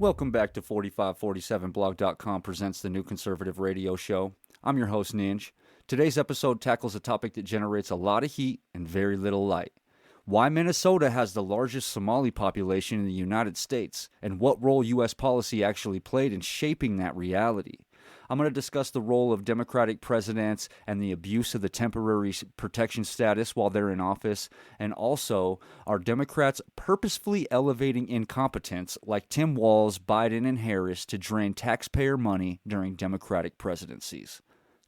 Welcome back to 4547blog.com presents the New Conservative Radio Show. I'm your host, NINJ. Today's episode tackles a topic that generates a lot of heat and very little light. Why Minnesota has the largest Somali population in the United States, and what role U.S. policy actually played in shaping that reality. I'm going to discuss the role of Democratic presidents and the abuse of the temporary protection status while they're in office, and also are Democrats purposefully elevating incompetents like Tim Walz, Biden, and Harris to drain taxpayer money during Democratic presidencies.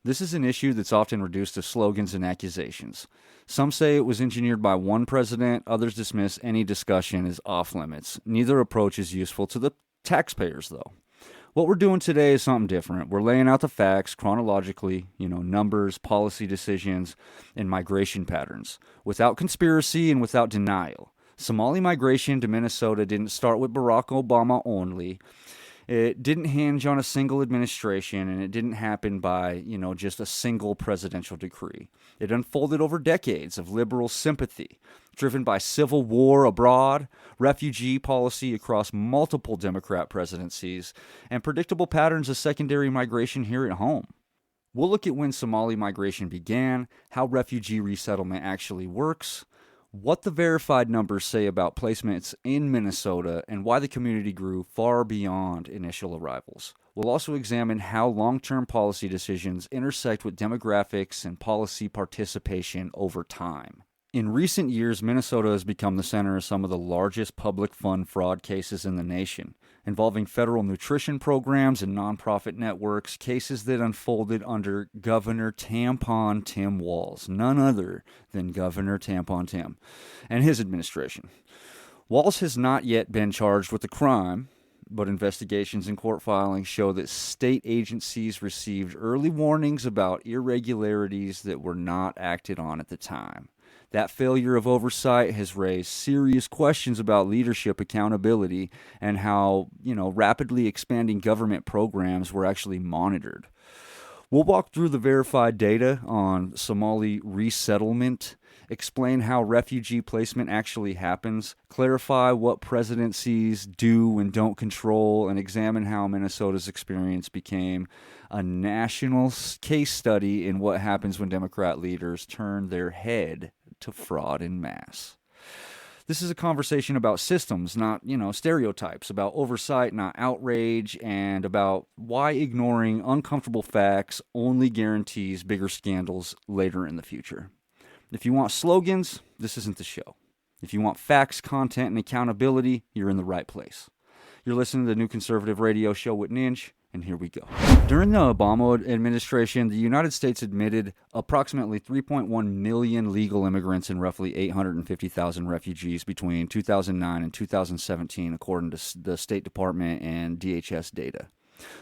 This is an issue that's often reduced to slogans and accusations. Some say it was engineered by one president, others dismiss any discussion as off limits. Neither approach is useful to the taxpayers, though. What we're doing today is something different. We're laying out the facts chronologically, numbers, policy decisions, and migration patterns, without conspiracy and without denial. Somali migration to Minnesota didn't start with Barack Obama only. It didn't hinge on a single administration, and it didn't happen by, just a single presidential decree. It unfolded over decades of liberal sympathy, driven by civil war abroad, refugee policy across multiple Democrat presidencies, and predictable patterns of secondary migration here at home. We'll look at when Somali migration began, how refugee resettlement actually works, what the verified numbers say about placements in Minnesota, and why the community grew far beyond initial arrivals. We'll also examine how long-term policy decisions intersect with demographics and policy participation over time. In recent years, Minnesota has become the center of some of the largest public fund fraud cases in the nation, involving federal nutrition programs and nonprofit networks, cases that unfolded under Governor Tampon Tim Walz, none other than Governor Tampon Tim, and his administration. Walz has not yet been charged with the crime, but investigations and court filings show that state agencies received early warnings about irregularities that were not acted on at the time. That failure of oversight has raised serious questions about leadership accountability and how, rapidly expanding government programs were actually monitored. We'll walk through the verified data on Somali resettlement, explain how refugee placement actually happens, clarify what presidencies do and don't control, and examine how Minnesota's experience became a national case study in what happens when Democrat leaders turn their head to fraud en masse. This is a conversation about systems, not, stereotypes, about oversight, not outrage, and about why ignoring uncomfortable facts only guarantees bigger scandals later in the future. If you want slogans, this isn't the show. If you want facts, content, and accountability, you're in the right place. You're listening to the New Conservative Radio Show with NINJ, and here we go. During the Obama administration, the United States admitted approximately 3.1 million legal immigrants and roughly 850,000 refugees between 2009 and 2017, according to the State Department and DHS data.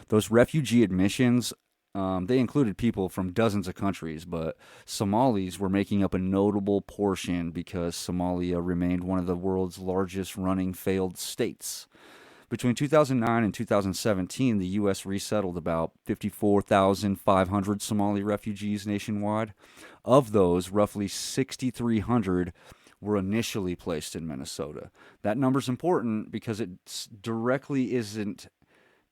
Those refugee admissions, they included people from dozens of countries, but Somalis were making up a notable portion because Somalia remained one of the world's largest running failed states. Between 2009 and 2017, the U.S. resettled about 54,500 Somali refugees nationwide. Of those, roughly 6,300 were initially placed in Minnesota. That number's important because it directly isn't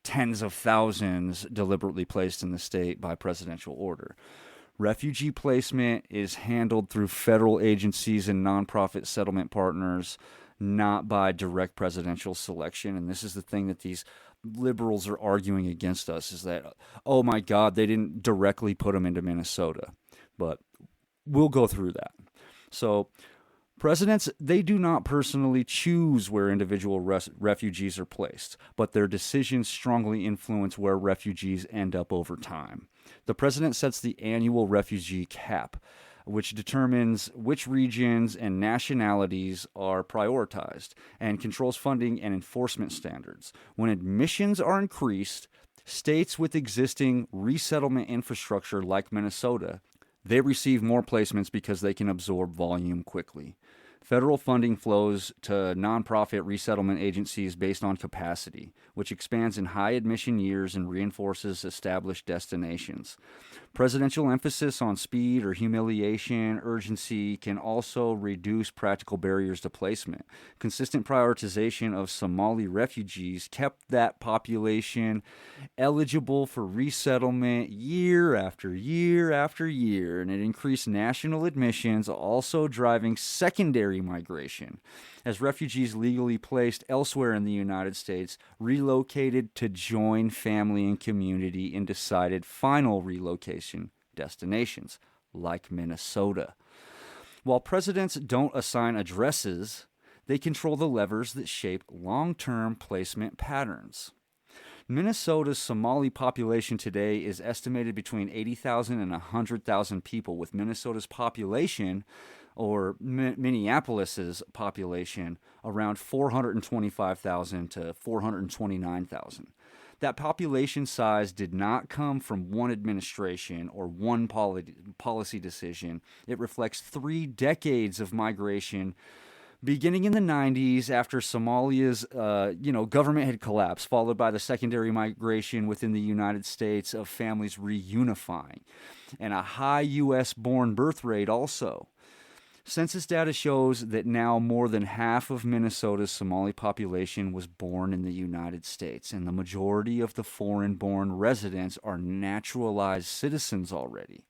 tens of thousands deliberately placed in the state by presidential order. Refugee placement is handled through federal agencies and nonprofit settlement partners, not by direct presidential selection. And this is the thing that these liberals are arguing against us, is that, oh my God, they didn't directly put them into Minnesota. But we'll go through that. So presidents, they do not personally choose where individual refugees are placed, but their decisions strongly influence where refugees end up over time. The president sets the annual refugee cap, which determines which regions and nationalities are prioritized and controls funding and enforcement standards. When admissions are increased, states with existing resettlement infrastructure like Minnesota, they receive more placements because they can absorb volume quickly. Federal funding flows to nonprofit resettlement agencies based on capacity, which expands in high admission years and reinforces established destinations. Presidential emphasis on speed or humiliation, urgency can also reduce practical barriers to placement. Consistent prioritization of Somali refugees kept that population eligible for resettlement year after year after year, and it increased national admissions, also driving secondary migration as refugees legally placed elsewhere in the United States relocated to join family and community in decided final relocation destinations, like Minnesota. While presidents don't assign addresses, they control the levers that shape long-term placement patterns. Minnesota's Somali population today is estimated between 80,000 and 100,000 people, with Minnesota's population, or Minneapolis's population, around 425,000 to 429,000. That population size did not come from one administration or one policy decision. It reflects 3 decades of migration, beginning in the 90s after Somalia's government had collapsed, followed by the secondary migration within the United States of families reunifying, and a high U.S.-born birth rate also. Census data shows that now more than half of Minnesota's Somali population was born in the United States, and the majority of the foreign-born residents are naturalized citizens already.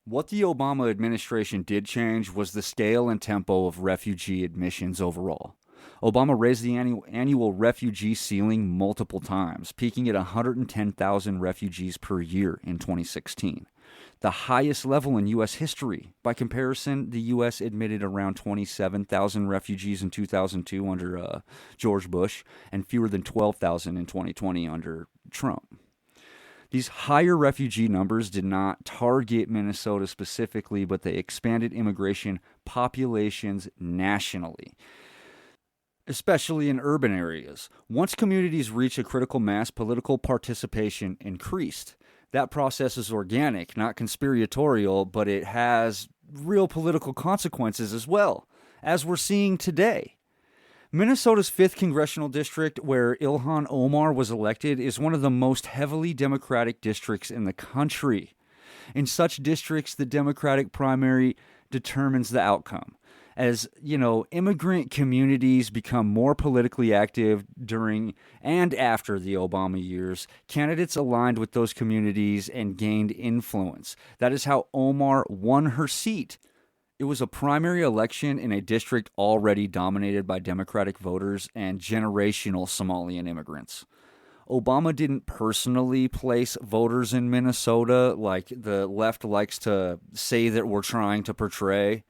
What the Obama administration did change was the scale and tempo of refugee admissions overall. Obama raised the annual refugee ceiling multiple times, peaking at 110,000 refugees per year in 2016. The highest level in U.S. history. By comparison, the U.S. admitted around 27,000 refugees in 2002 under George Bush, and fewer than 12,000 in 2020 under Trump. These higher refugee numbers did not target Minnesota specifically, but they expanded immigration populations nationally, especially in urban areas. Once communities reach a critical mass, political participation increased. That process is organic, not conspiratorial, but it has real political consequences as well, as we're seeing today. Minnesota's 5th Congressional District, where Ilhan Omar was elected, is one of the most heavily Democratic districts in the country. In such districts, the Democratic primary determines the outcome. As, immigrant communities become more politically active during and after the Obama years, candidates aligned with those communities and gained influence. That is how Omar won her seat. It was a primary election in a district already dominated by Democratic voters and generational Somalian immigrants. Obama didn't personally place voters in Minnesota like the left likes to say that we're trying to portray.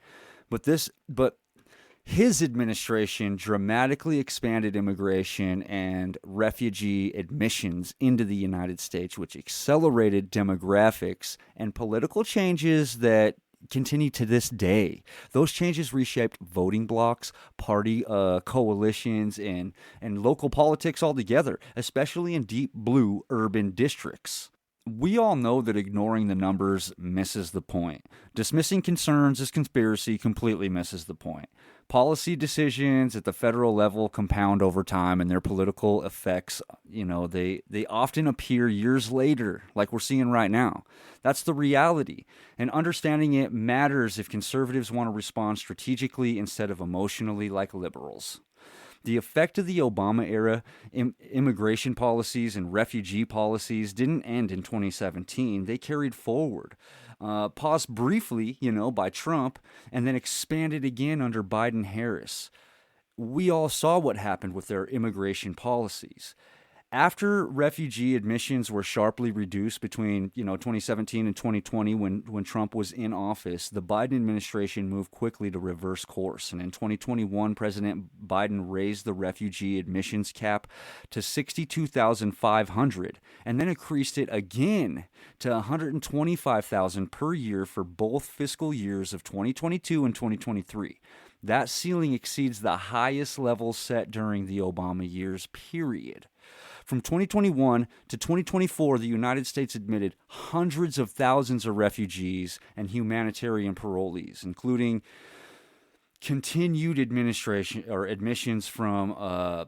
But his administration dramatically expanded immigration and refugee admissions into the United States, which accelerated demographics and political changes that continue to this day. Those changes reshaped voting blocks, party coalitions, and local politics altogether, especially in deep blue urban districts. We all know that ignoring the numbers misses the point. Dismissing concerns as conspiracy completely misses the point. Policy decisions at the federal level compound over time, and their political effects, they often appear years later, like we're seeing right now. That's the reality. And understanding it matters if conservatives want to respond strategically instead of emotionally like liberals. The effect of the Obama-era immigration policies and refugee policies didn't end in 2017. They carried forward, paused briefly, by Trump, and then expanded again under Biden-Harris. We all saw what happened with their immigration policies. After refugee admissions were sharply reduced between 2017 and 2020 when Trump was in office, the Biden administration moved quickly to reverse course. And in 2021, President Biden raised the refugee admissions cap to 62,500 and then increased it again to 125,000 per year for both fiscal years of 2022 and 2023. That ceiling exceeds the highest level set during the Obama years, period. From 2021 to 2024, the United States admitted hundreds of thousands of refugees and humanitarian parolees, including continued administration or admissions from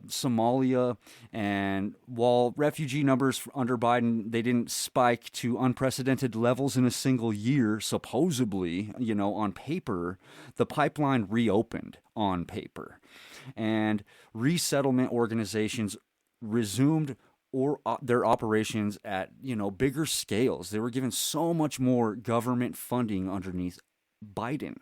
Somalia, and while refugee numbers under Biden, they didn't spike to unprecedented levels in a single year, supposedly, on paper, the pipeline reopened on paper, and resettlement organizations resumed or their operations at bigger scales. They were given so much more government funding underneath Biden.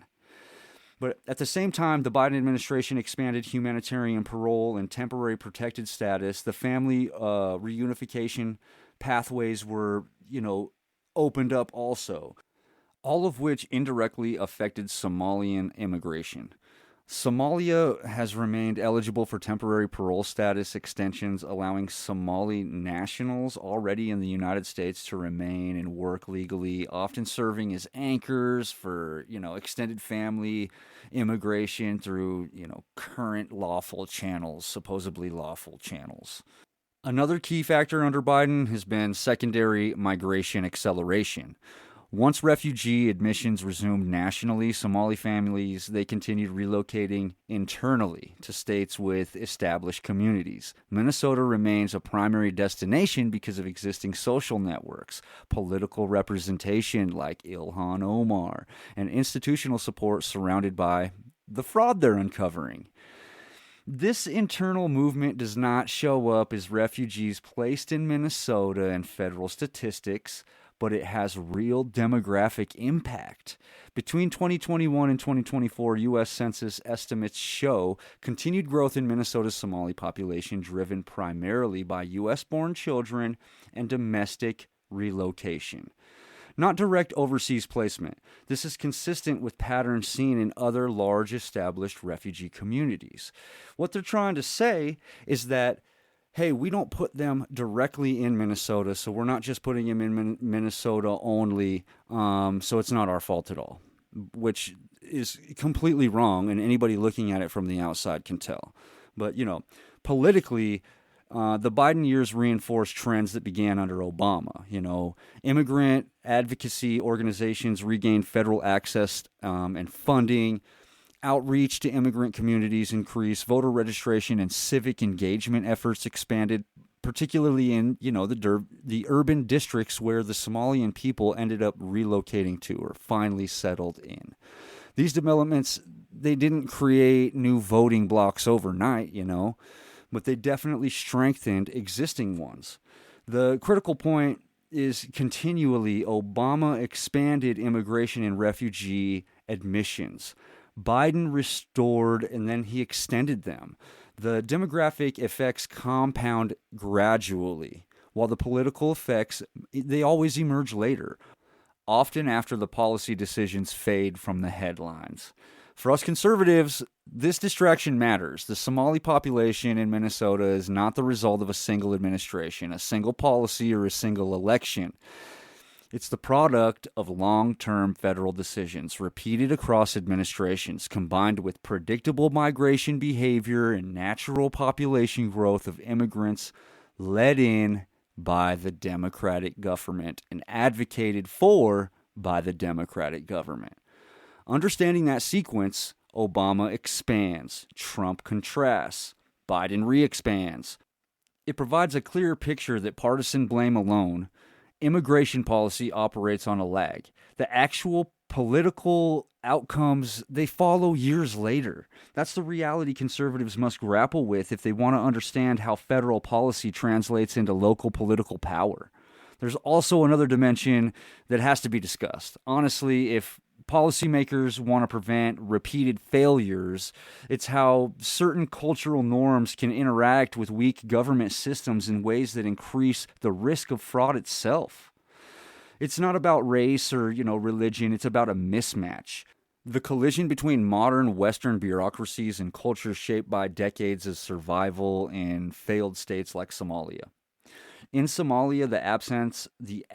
But at the same time, the Biden administration expanded humanitarian parole and temporary protected status. The family reunification pathways were, opened up also, all of which indirectly affected Somalian immigration. Somalia has remained eligible for temporary parole status extensions, allowing Somali nationals already in the United States to remain and work legally, often serving as anchors for, extended family immigration through, current lawful channels, supposedly lawful channels. Another key factor under Biden has been secondary migration acceleration. Once refugee admissions resumed nationally, Somali families, they continued relocating internally to states with established communities. Minnesota remains a primary destination because of existing social networks, political representation like Ilhan Omar, and institutional support surrounded by the fraud they're uncovering. This internal movement does not show up as refugees placed in Minnesota in federal statistics, but it has real demographic impact. Between 2021 and 2024, U.S. Census estimates show continued growth in Minnesota's Somali population, driven primarily by U.S.-born children and domestic relocation, not direct overseas placement. This is consistent with patterns seen in other large established refugee communities. What they're trying to say is that, hey, we don't put them directly in Minnesota, so we're not just putting them in Minnesota only, so it's not our fault at all, which is completely wrong, and anybody looking at it from the outside can tell. But, politically, the Biden years reinforced trends that began under Obama. Immigrant advocacy organizations regained federal access and funding. Outreach to immigrant communities increased. Voter registration and civic engagement efforts expanded, particularly in the urban districts where the Somalian people ended up relocating to or finally settled in. These developments, they didn't create new voting blocks overnight, but they definitely strengthened existing ones. The critical point is continually Obama expanded immigration and refugee admissions. Biden restored and then he extended them. The demographic effects compound gradually, while the political effects, they always emerge later, often after the policy decisions fade from the headlines. For us conservatives, this distraction matters. The Somali population in Minnesota is not the result of a single administration, a single policy, or a single election. It's the product of long-term federal decisions repeated across administrations, combined with predictable migration behavior and natural population growth of immigrants led in by the Democratic government and advocated for by the Democratic government. Understanding that sequence, Obama expands, Trump contrasts, Biden re-expands. It provides a clear picture that partisan blame alone, immigration policy operates on a lag. The actual political outcomes, they follow years later. That's the reality conservatives must grapple with if they want to understand how federal policy translates into local political power. There's also another dimension that has to be discussed. Honestly, if policymakers want to prevent repeated failures, it's how certain cultural norms can interact with weak government systems in ways that increase the risk of fraud itself. It's not about race or, religion. It's about a mismatch. The collision between modern Western bureaucracies and cultures shaped by decades of survival in failed states like Somalia. In Somalia, the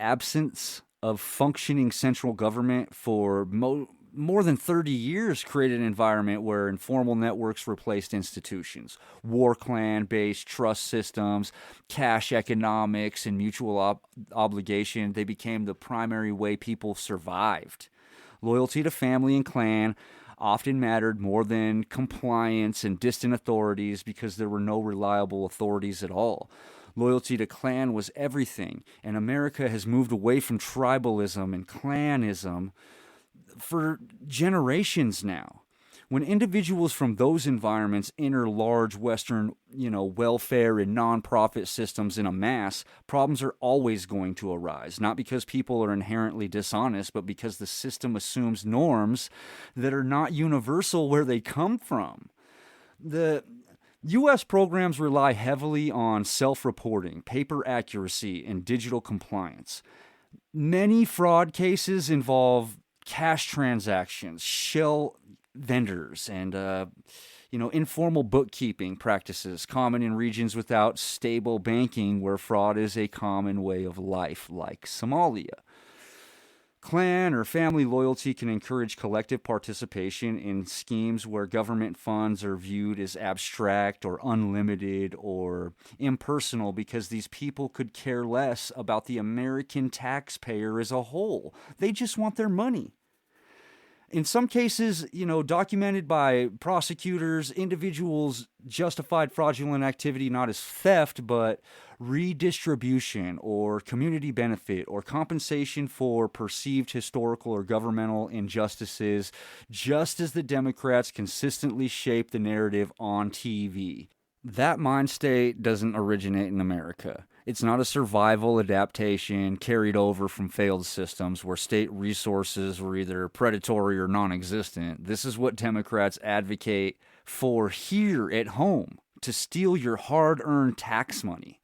absence of functioning central government for more than 30 years created an environment where informal networks replaced institutions. War clan-based trust systems, cash economics, and mutual obligation, they became the primary way people survived. Loyalty to family and clan, often mattered more than compliance and distant authorities because there were no reliable authorities at all. Loyalty to clan was everything, and America has moved away from tribalism and clanism for generations now. When individuals from those environments enter large Western, welfare and nonprofit systems in a mass, problems are always going to arise. Not because people are inherently dishonest, but because the system assumes norms that are not universal where they come from. The U.S. programs rely heavily on self-reporting, paper accuracy, and digital compliance. Many fraud cases involve cash transactions, shell vendors, and informal bookkeeping practices common in regions without stable banking where fraud is a common way of life, like Somalia. Clan or family loyalty can encourage collective participation in schemes where government funds are viewed as abstract or unlimited or impersonal because these people could care less about the American taxpayer as a whole. They just want their money. In some cases, documented by prosecutors, individuals justified fraudulent activity not as theft, but redistribution or community benefit or compensation for perceived historical or governmental injustices, just as the Democrats consistently shape the narrative on TV. That mind state doesn't originate in America. It's not a survival adaptation carried over from failed systems where state resources were either predatory or non-existent. This is what Democrats advocate for here at home, to steal your hard-earned tax money.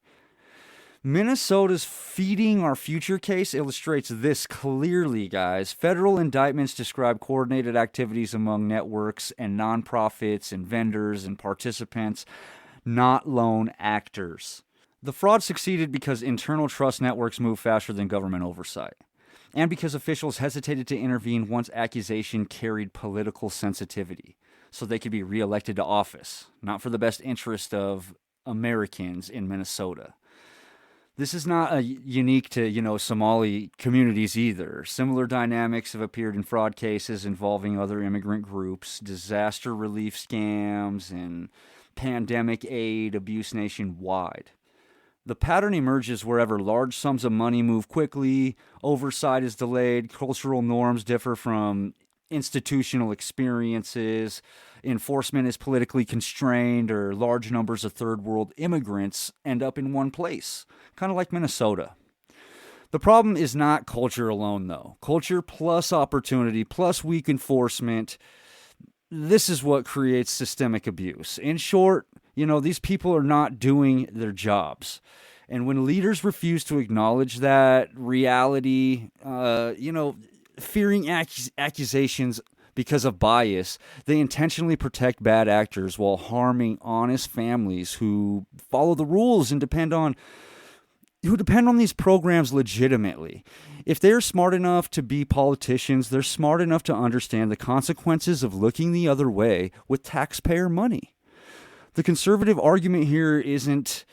Minnesota's feeding our future case illustrates this clearly, guys. Federal indictments describe coordinated activities among networks and nonprofits and vendors and participants, not lone actors. The fraud succeeded because internal trust networks move faster than government oversight, and because officials hesitated to intervene once accusation carried political sensitivity, so they could be reelected to office, not for the best interest of Americans in Minnesota. This is not unique to, Somali communities either. Similar dynamics have appeared in fraud cases involving other immigrant groups, disaster relief scams, and pandemic aid abuse nationwide. The pattern emerges wherever large sums of money move quickly, oversight is delayed, cultural norms differ from institutional experiences, enforcement is politically constrained, or large numbers of third world immigrants end up in one place, kind of like Minnesota. The problem is not culture alone, though. Culture plus opportunity plus weak enforcement, this is what creates systemic abuse. In short, these people are not doing their jobs. And when leaders refuse to acknowledge that reality, fearing accusations because of bias, they intentionally protect bad actors while harming honest families who follow the rules and depend on these programs legitimately. If they're smart enough to be politicians, they're smart enough to understand the consequences of looking the other way with taxpayer money. The conservative argument here isn't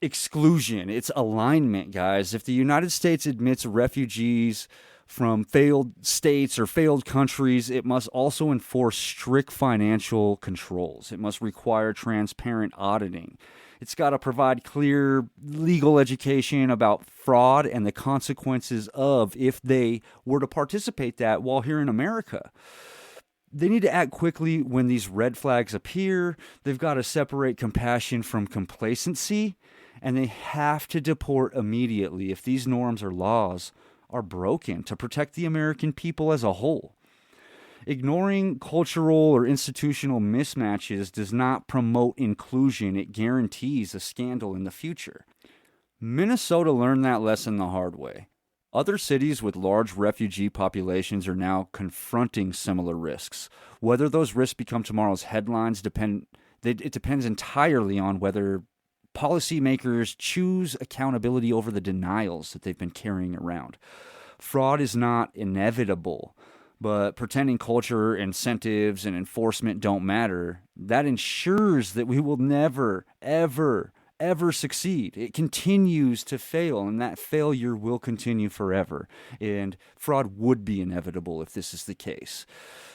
exclusion, it's alignment, guys. If the United States admits refugees from failed states or failed countries, it must also enforce strict financial controls. It must require transparent auditing. It's got to provide clear legal education about fraud and the consequences of if they were to participate that while here in America. They need to act quickly when these red flags appear. They've got to separate compassion from complacency, and they have to deport immediately if these norms or laws are broken to protect the American people as a whole. Ignoring cultural or institutional mismatches does not promote inclusion. It guarantees a scandal in the future. Minnesota learned that lesson the hard way. Other cities with large refugee populations are now confronting similar risks. Whether those risks become tomorrow's headlines it depends entirely on whether policymakers choose accountability over the denials that they've been carrying around. Fraud is not inevitable, but pretending culture, incentives, and enforcement don't matter, that ensures that we will never, ever, ever succeed. It continues to fail, and that failure will continue forever. And fraud would be inevitable if this is the case.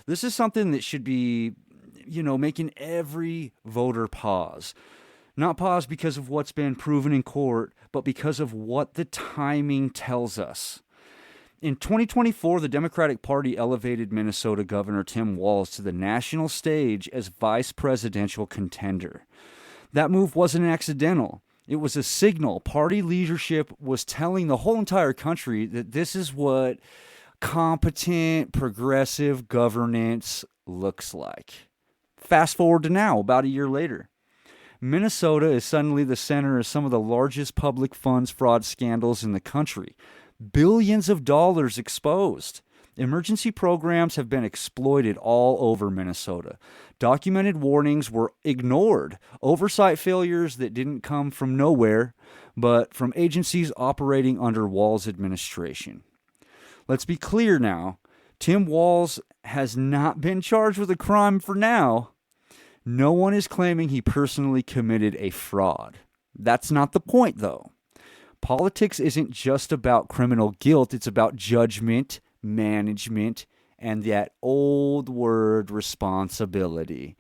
This is something that should be, making every voter pause. Not pause because of what's been proven in court, but because of what the timing tells us. In 2024, the Democratic Party elevated Minnesota Governor Tim Walz to the national stage as vice presidential contender. That move wasn't accidental. It was a signal. Party leadership was telling the whole entire country that this is what competent, progressive governance looks like. Fast forward to now, about a year later. Minnesota is suddenly the center of some of the largest public funds fraud scandals in the country. Billions of dollars exposed. Emergency programs have been exploited all over Minnesota. Documented warnings were ignored. Oversight failures that didn't come from nowhere, but from agencies operating under Walz administration. Let's be clear now. Tim Walz has not been charged with a crime for now. No one is claiming he personally committed a fraud. That's not the point, though. Politics isn't just about criminal guilt. It's about judgment, management, and that old word responsibility.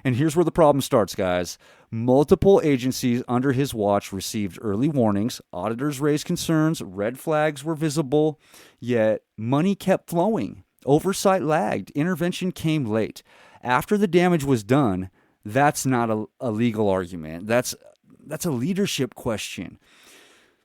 And here's where the problem starts, guys. Multiple agencies under his watch received early warnings. Auditors raised concerns. Red flags were visible. Yet money kept flowing. Oversight lagged. Intervention came late. After the damage was done, that's not a legal argument. That's a leadership question.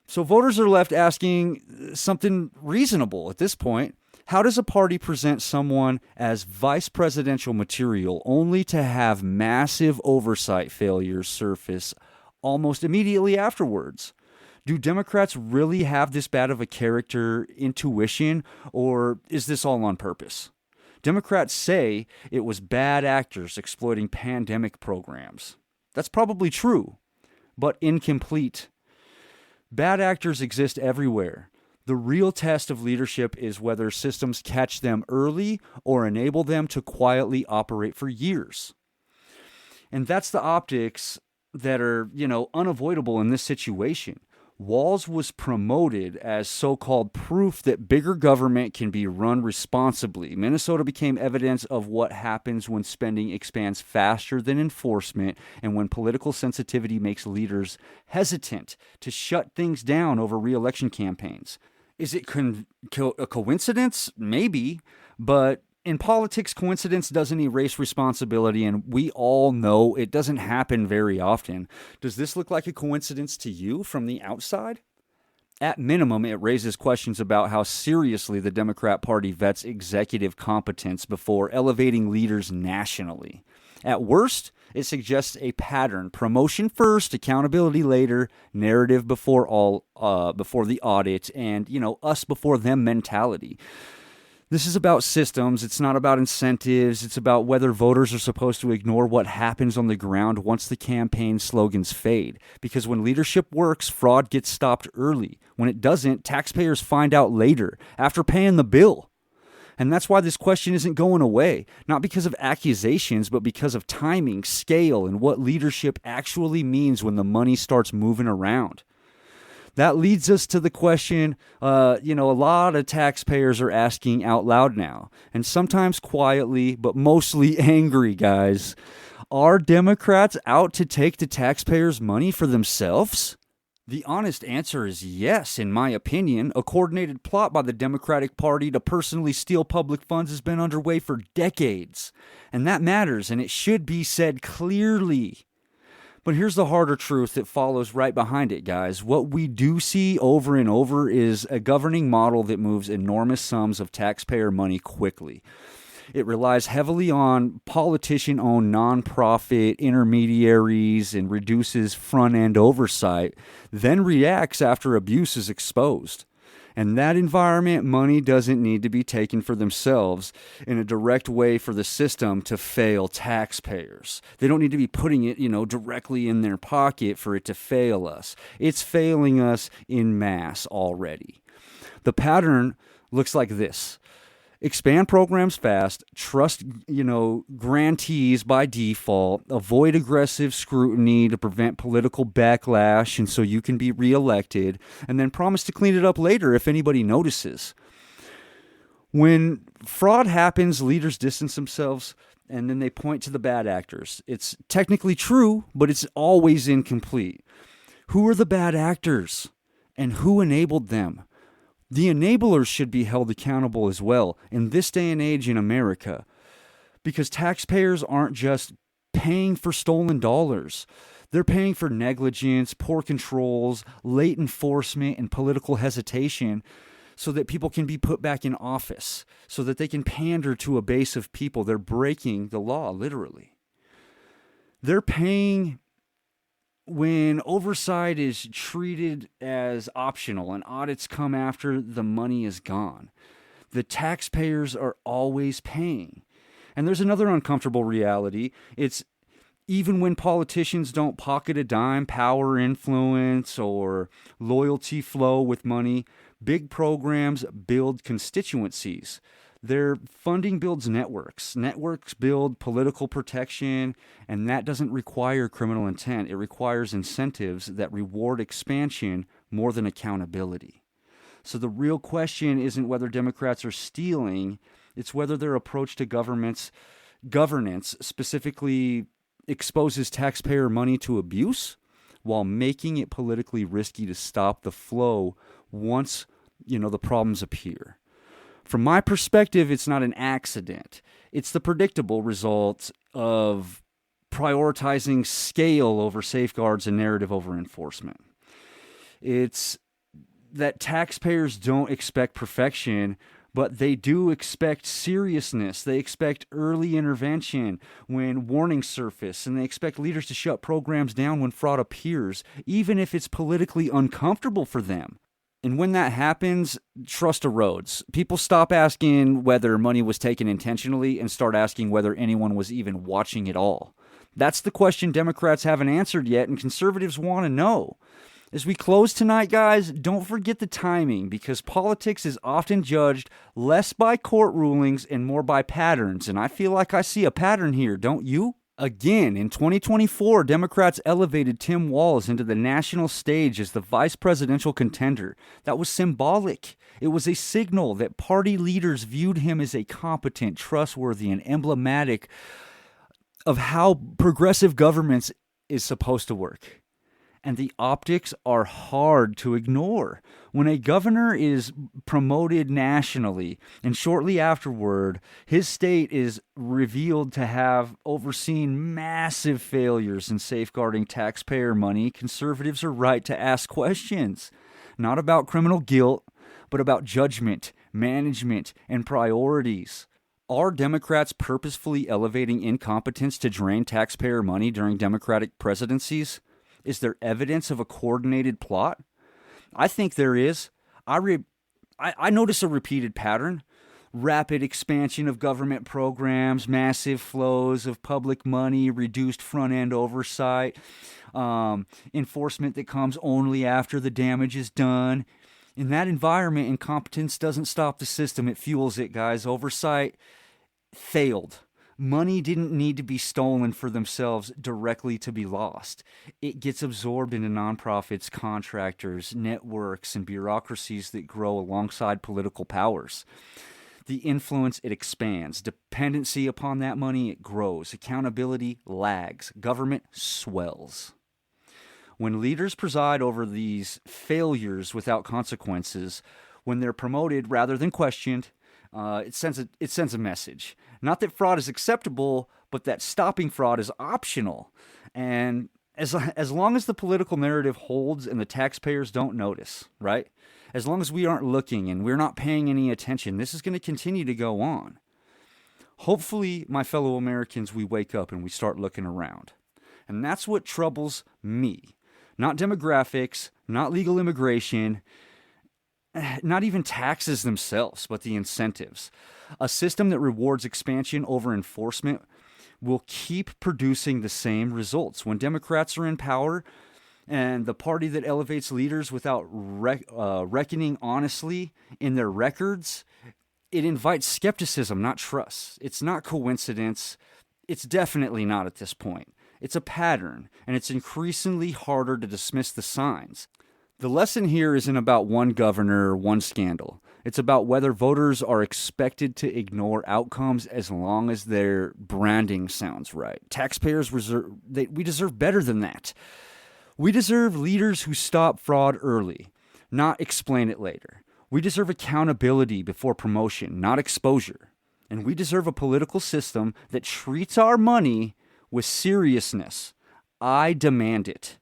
So voters are left asking something reasonable at this point. How does a party present someone as vice presidential material only to have massive oversight failures surface almost immediately afterwards? Do Democrats really have this bad of a character intuition, or is this all on purpose? Democrats say it was bad actors exploiting pandemic programs. That's probably true, but incomplete. Bad actors exist everywhere. The real test of leadership is whether systems catch them early or enable them to quietly operate for years. And that's the optics that are, unavoidable in this situation. Walz was promoted as so-called proof that bigger government can be run responsibly. Minnesota became evidence of what happens when spending expands faster than enforcement and when political sensitivity makes leaders hesitant to shut things down over re-election campaigns. Is it a coincidence? Maybe, but in politics, coincidence doesn't erase responsibility, and we all know it doesn't happen very often. Does this look like a coincidence to you from the outside? At minimum, it raises questions about how seriously the Democrat Party vets executive competence before elevating leaders nationally. At worst, it suggests a pattern: promotion first, accountability later, narrative before the audit, and us before them mentality. This is about systems. It's not about incentives. It's about whether voters are supposed to ignore what happens on the ground once the campaign slogans fade. Because when leadership works, fraud gets stopped early. When it doesn't, taxpayers find out later, after paying the bill. And that's why this question isn't going away. Not because of accusations, but because of timing, scale, and what leadership actually means when the money starts moving around. That leads us to the question, a lot of taxpayers are asking out loud now, and sometimes quietly, but mostly angry, guys. Are Democrats out to take the taxpayers' money for themselves? The honest answer is yes, in my opinion. A coordinated plot by the Democratic Party to personally steal public funds has been underway for decades. And that matters, and it should be said clearly. But here's the harder truth that follows right behind it, guys. What we do see over and over is a governing model that moves enormous sums of taxpayer money quickly. It relies heavily on politician-owned nonprofit intermediaries and reduces front-end oversight, then reacts after abuse is exposed. In that environment, money doesn't need to be taken for themselves in a direct way for the system to fail taxpayers. They don't need to be putting it, directly in their pocket for it to fail us. It's failing us en masse already. The pattern looks like this. Expand programs fast, trust, grantees by default, avoid aggressive scrutiny to prevent political backlash and so you can be reelected, and then promise to clean it up later if anybody notices. When fraud happens, leaders distance themselves and then they point to the bad actors. It's technically true, but it's always incomplete. Who are the bad actors and who enabled them? The enablers should be held accountable as well in this day and age in America, because taxpayers aren't just paying for stolen dollars. They're paying for negligence, poor controls, late enforcement, and political hesitation so that people can be put back in office, so that they can pander to a base of people. They're breaking the law, literally. They're paying when oversight is treated as optional and audits come after the money is gone. The taxpayers are always paying. And there's another uncomfortable reality. It's even when politicians don't pocket a dime, power, influence, or loyalty flow with money, big programs build constituencies. Their funding builds networks. Networks build political protection, and that doesn't require criminal intent. It requires incentives that reward expansion more than accountability. So the real question isn't whether Democrats are stealing, it's whether their approach to governance specifically exposes taxpayer money to abuse while making it politically risky to stop the flow once, the problems appear. From my perspective, it's not an accident. It's the predictable result of prioritizing scale over safeguards and narrative over enforcement. It's that taxpayers don't expect perfection, but they do expect seriousness. They expect early intervention when warnings surface, and they expect leaders to shut programs down when fraud appears, even if it's politically uncomfortable for them. And when that happens, trust erodes. People stop asking whether money was taken intentionally and start asking whether anyone was even watching at all. That's the question Democrats haven't answered yet, and conservatives want to know. As we close tonight, guys, don't forget the timing, because politics is often judged less by court rulings and more by patterns. And I feel like I see a pattern here, don't you? Again, in 2024, Democrats elevated Tim Walz into the national stage as the vice presidential contender. That was symbolic. It was a signal that party leaders viewed him as a competent, trustworthy, and emblematic of how progressive governments is supposed to work. And the optics are hard to ignore. When a governor is promoted nationally and shortly afterward, his state is revealed to have overseen massive failures in safeguarding taxpayer money, conservatives are right to ask questions, not about criminal guilt, but about judgment, management, and priorities. Are Democrats purposefully elevating incompetence to drain taxpayer money during Democratic presidencies? Is there evidence of a coordinated plot? I think there is. I notice a repeated pattern. Rapid expansion of government programs, massive flows of public money, reduced front-end oversight, enforcement that comes only after the damage is done. In that environment, incompetence doesn't stop the system. It fuels it, guys. Oversight failed. Money didn't need to be stolen for themselves directly to be lost. It gets absorbed into nonprofits, contractors, networks, and bureaucracies that grow alongside political powers. The influence, it expands. Dependency upon that money, it grows. Accountability lags. Government swells. When leaders preside over these failures without consequences, when they're promoted rather than questioned, it sends a message. Not that fraud is acceptable, but that stopping fraud is optional. And as long as the political narrative holds and the taxpayers don't notice, right? As long as we aren't looking and we're not paying any attention, this is going to continue to go on. Hopefully, my fellow Americans, we wake up and we start looking around. And that's what troubles me. Not demographics, not legal immigration, not even taxes themselves, but the incentives. A system that rewards expansion over enforcement will keep producing the same results. When Democrats are in power and the party that elevates leaders without reckoning honestly in their records, it invites skepticism, not trust. It's not coincidence. It's definitely not at this point. It's a pattern, and it's increasingly harder to dismiss the signs. The lesson here isn't about one governor or one scandal. It's about whether voters are expected to ignore outcomes as long as their branding sounds right. Taxpayers we deserve better than that. We deserve leaders who stop fraud early, not explain it later. We deserve accountability before promotion, not exposure. And we deserve a political system that treats our money with seriousness. I demand it.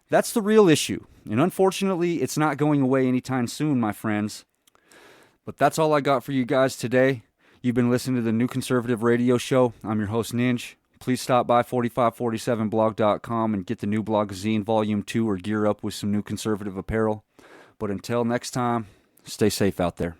That's the real issue. And unfortunately, it's not going away anytime soon, my friends. But that's all I got for you guys today. You've been listening to the New Conservative Radio Show. I'm your host, NINJ. Please stop by 4547blog.com and get the new blogazine Volume 2 or gear up with some new conservative apparel. But until next time, stay safe out there.